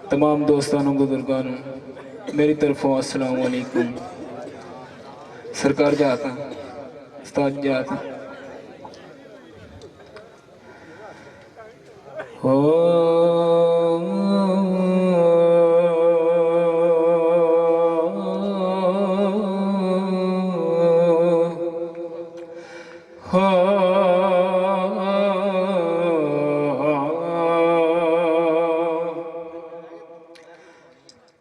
तमाम दोस्तों बुजुर्गों मेरी तरफों अस्सलाम वालेकुम। सरकार जाता उस्ताद जाता हो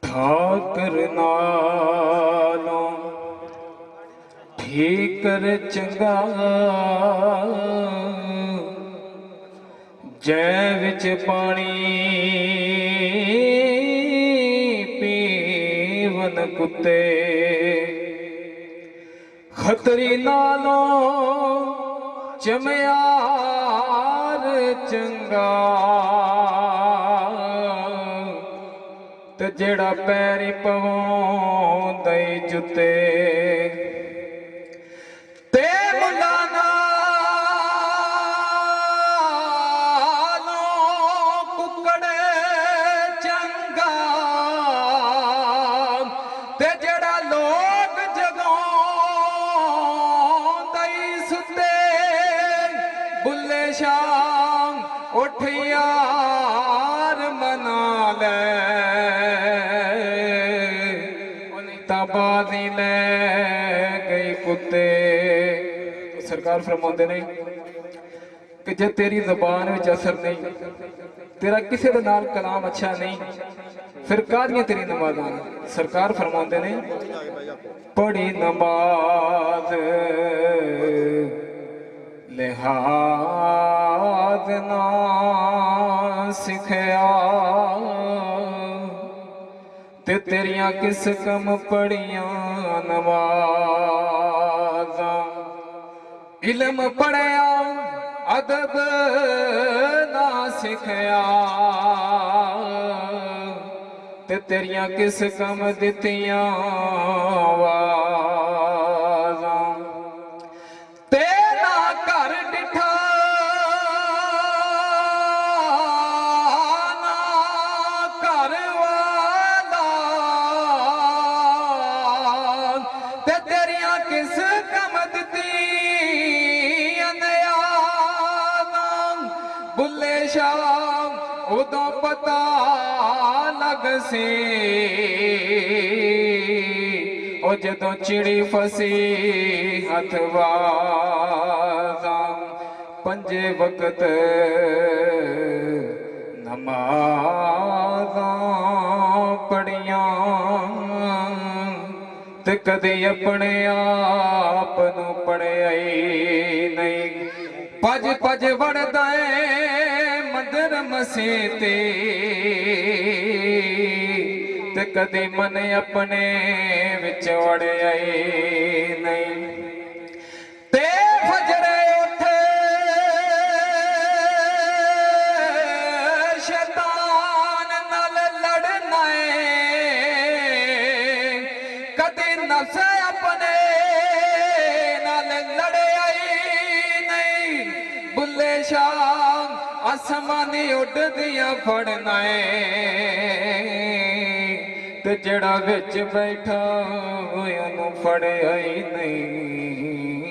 ठाकर नालों ठीकर चंगा जै विच पानी पीवन कुत्ते खतरी नालों चमयार चंगा ते जेड़ा पैरी पवाउंदा ई जुत्ते ते मुंडा नालों कुकड़े चंगा ते जेड़ा लोग जगाउंदा ई सुत्ते बुल्ले शाम उठ यार मना ले बाजी ले गई कुत्ते। तो सरकार फरमाते ने कि जे तेरी जबान विच असर नहीं, तेरा किसी दे नाल कलाम अच्छा नहीं, फिर कादियां तेरी नमाज़ां। सरकार फरमाते ने पढ़ी नमाज लिहाज ना सिखया ते तेरियां किस कम पढ़ियां नमाज़ां। इल्म पढ़िया अदब ना सिखया ते तेरियां किस कम दित्तियां वाज़ां। तेरा घर डिठा ना घर ते तेरियां किस कम दित्तियां बुल्ले शाम उदों पता लग सी ओ जदों चिड़ी फसी हथ वाज़ां। पंजे वक्त नमाज़ां पढ़ियां ते कदे अपने आप नूं पढ़िया ही नहीं। भज भज वड़दा ऐ मंदिर मसीह ते कदे मन अपने विच वड़िया ही नहीं। ते फजरे उठे शैतान नाल लड़ना है, कदे नफ्स अपने नाल लड़िया ही नहीं। बुल्ले शाम आसमानी उड़दियां फड़ना है ते जेड़ा विच बैठा ओनू फड़िया ही नहीं।